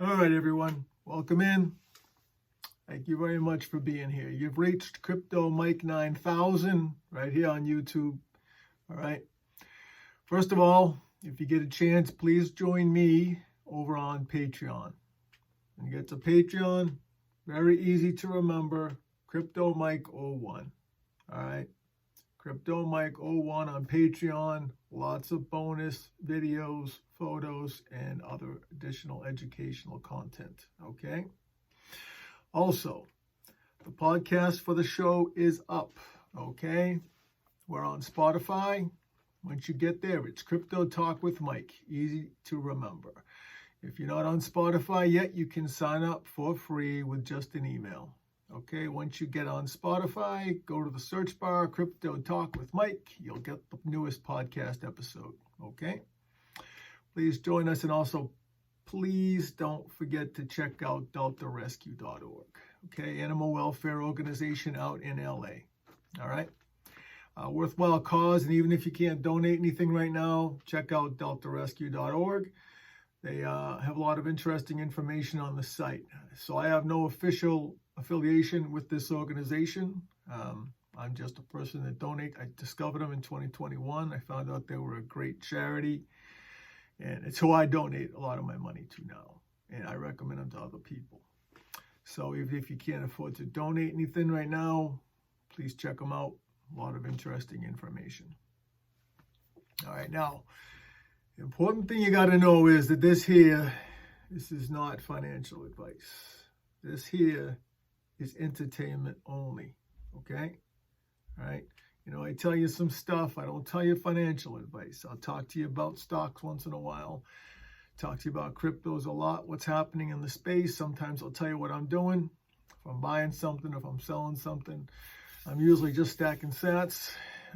All right, everyone, welcome in. Thank you very much for being here. You've reached Crypto Mike 9000 right here on YouTube. All right. First of all, if you get a chance, please join me over on Patreon. When you get to Patreon, very easy to remember, Crypto Mike 01. All right. Crypto Mike 01 on Patreon. Lots of bonus videos, photos, and other additional educational content. Okay. Also, the podcast for the show is up. Okay. We're on Spotify. Once you get there, it's Crypto Talk with Mike. Easy to remember. If you're not on Spotify yet, you can sign up for free with just an email. Okay, once you get on Spotify, go to the search bar, Crypto Talk with Mike. You'll get the newest podcast episode. Okay, please join us, and also please don't forget to check out deltarescue.org. Okay, animal welfare organization out in LA. All right, worthwhile cause, and even if you can't donate anything right now, check out deltarescue.org. They have a lot of interesting information on the site. So I have no official affiliation with this organization. I'm just a person that donates. I discovered them in 2021. I found out they were a great charity, and it's who I donate a lot of my money to now, and I recommend them to other people. So even if you can't afford to donate anything right now, please check them out. A lot of interesting information. All right, now, the important thing you got to know is that this is not financial advice. This here is entertainment only, okay? All right? You know, I tell you some stuff. I don't tell you financial advice. I'll talk to you about stocks once in a while. Talk to you about cryptos a lot, what's happening in the space. Sometimes I'll tell you what I'm doing. If I'm buying something, if I'm selling something. I'm usually just stacking sats.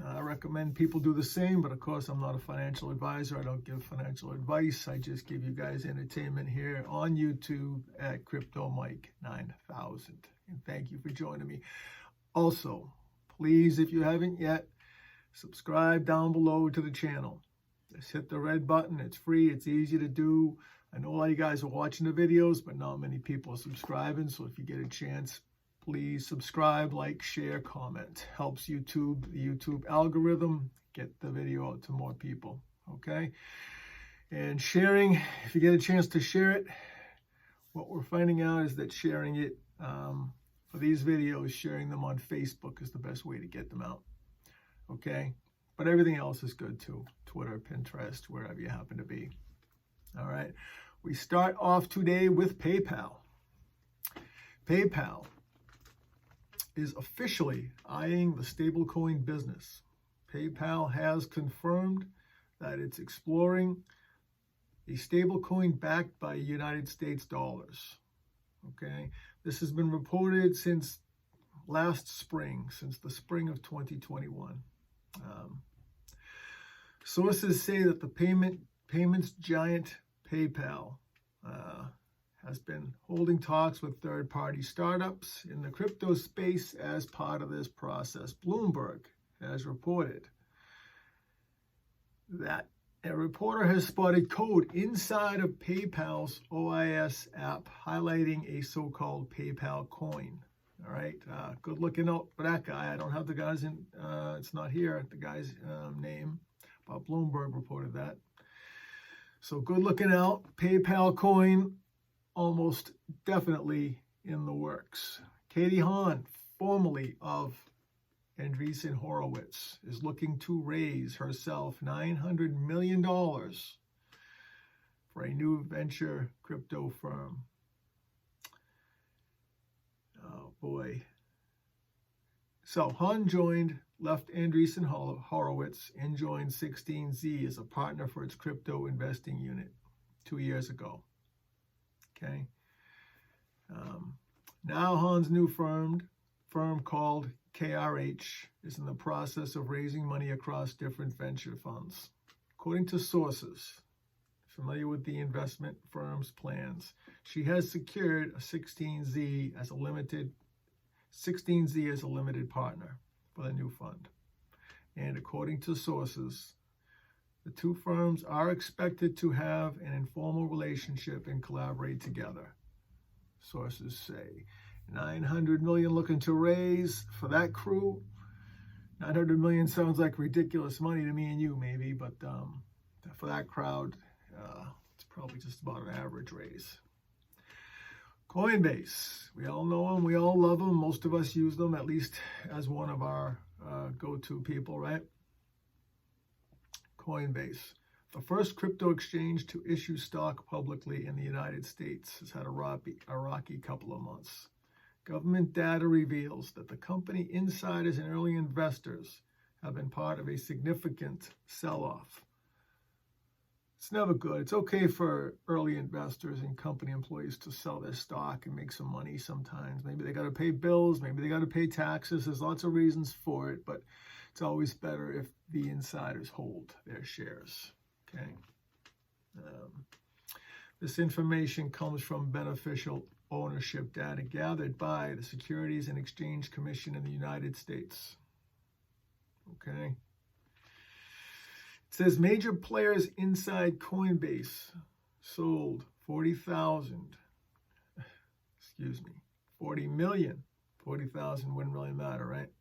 I recommend people do the same, but of course I'm not a financial advisor. I don't give financial advice. I just give you guys entertainment here on YouTube at Crypto Mike 9000. And thank you for joining me. Also, please, if you haven't yet, subscribe down below to the channel. Just hit the red button. It's free. It's easy to do. I know a lot of you guys are watching the videos, but not many people are subscribing. So if you get a chance, please subscribe, like, share, comment. Helps YouTube, the YouTube algorithm, get the video out to more people, okay? And sharing, if you get a chance to share it, what we're finding out is that sharing it for these videos, sharing them on Facebook is the best way to get them out, okay? But everything else is good too. Twitter, Pinterest, wherever you happen to be. All right, we start off today with PayPal. PayPal is officially eyeing the stablecoin business. PayPal has confirmed that it's exploring a stablecoin backed by United States dollars. Okay, this has been reported since last spring, since the spring of 2021. Sources say that the payments giant PayPal has been holding talks with third-party startups in the crypto space as part of this process. Bloomberg has reported that a reporter has spotted code inside of PayPal's OIS app highlighting a so-called PayPal coin. All right, good looking out for that guy. I don't have the guy's it's not here, the guy's name, but Bloomberg reported that. So good looking out. PayPal coin almost definitely in the works. Katie Haun, formerly of Andreessen Horowitz, is looking to raise herself $900 million for a new venture crypto firm. Oh boy. So Haun left Andreessen Horowitz and joined 16Z as a partner for its crypto investing unit 2 years ago. Okay. Now Haun's new firm called KRH is in the process of raising money across different venture funds. According to sources familiar with the investment firm's plans, she has secured a 16Z as a limited partner for the new fund. And according to sources, The two firms are expected to have an informal relationship and collaborate together, sources say. 900 million looking to raise for that crew. 900 million sounds like ridiculous money to me and you, maybe, but for that crowd, it's probably just about an average raise. Coinbase, we all know them, we all love them. Most of us use them at least as one of our go-to people, right? Coinbase, the first crypto exchange to issue stock publicly in the United States, has had a rocky couple of months. Government data reveals that the company insiders and early investors have been part of a significant sell-off. It's never good. It's okay for early investors and company employees to sell their stock and make some money sometimes. Maybe they got to pay bills, maybe they got to pay taxes. There's lots of reasons for it, but it's always better if the insiders hold their shares. Okay. This information comes from beneficial ownership data gathered by the Securities and Exchange Commission in the United States. Okay. It says major players inside Coinbase sold 40 million. 40,000 wouldn't really matter, right?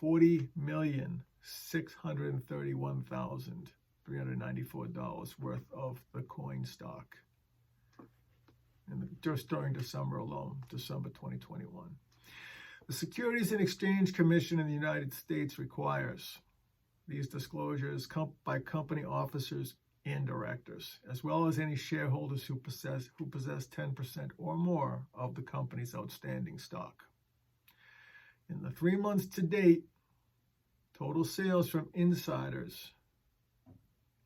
40,631,394 worth of the coin stock. And just during December alone, December 2021. The Securities and Exchange Commission in the United States requires these disclosures by company officers and directors, as well as any shareholders who possess 10% or more of the company's outstanding stock. In the 3 months to date, total sales from insiders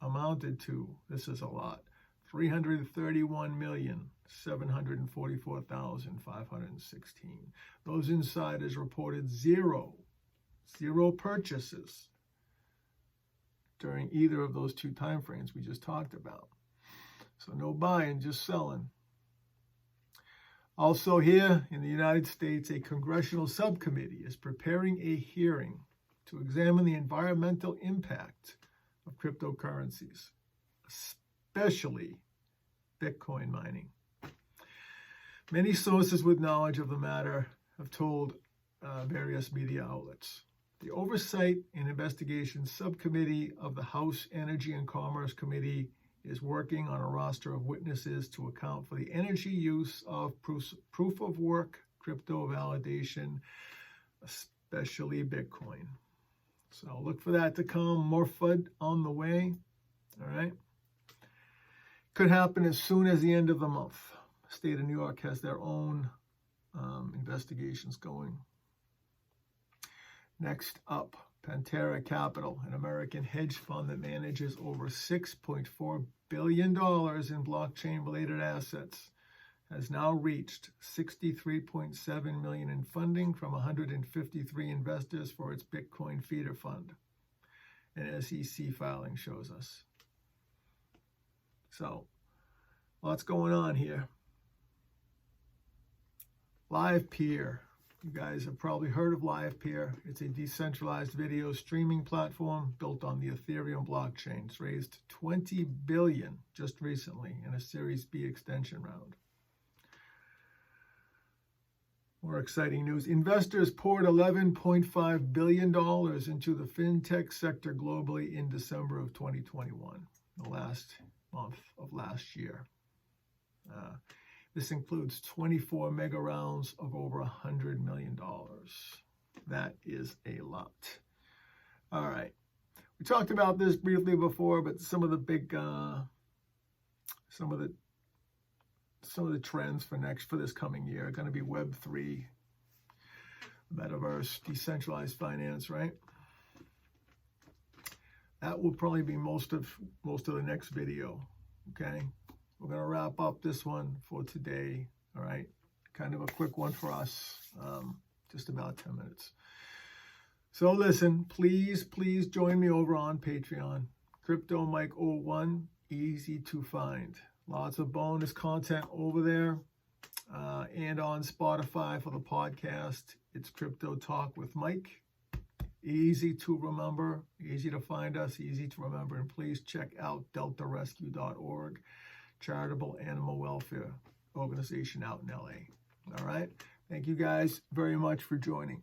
amounted to, this is a lot, 331,744,516. Those insiders reported zero purchases during either of those two time frames we just talked about. So no buying, just selling. Also here in the United States, a congressional subcommittee is preparing a hearing to examine the environmental impact of cryptocurrencies, especially Bitcoin mining. Many sources with knowledge of the matter have told various media outlets. The Oversight and Investigation Subcommittee of the House Energy and Commerce Committee is working on a roster of witnesses to account for the energy use of proof of work crypto validation, especially Bitcoin. So look for that to come. More FUD on the way. All right. Could happen as soon as the end of the month. The state of New York has their own investigations going. Next up, Pantera Capital, an American hedge fund that manages over $6.4 billion in blockchain-related assets, has now reached $63.7 million in funding from 153 investors for its Bitcoin feeder fund. An SEC filing shows us. So, lots going on here. LivePeer. You guys have probably heard of LivePeer. It's a decentralized video streaming platform built on the Ethereum blockchain. It's raised $20 billion just recently in a Series B extension round. More exciting news. Investors poured $11.5 billion into the fintech sector globally in December of 2021, the last month of last year. This includes 24 mega rounds of over $100 million. That is a lot. All right. We talked about this briefly before, but some of the big, some of the trends for this coming year are going to be Web3, metaverse, decentralized finance, right? That will probably be most of the next video. Okay. We're going to wrap up this one for today, all right? Kind of a quick one for us, just about 10 minutes. So listen, please join me over on Patreon. Crypto Mike 01, easy to find. Lots of bonus content over there. And on Spotify for the podcast, it's Crypto Talk with Mike. Easy to remember, easy to find us, easy to remember. And please check out deltarescue.org, charitable animal welfare organization out in LA. All right. Thank you guys very much for joining.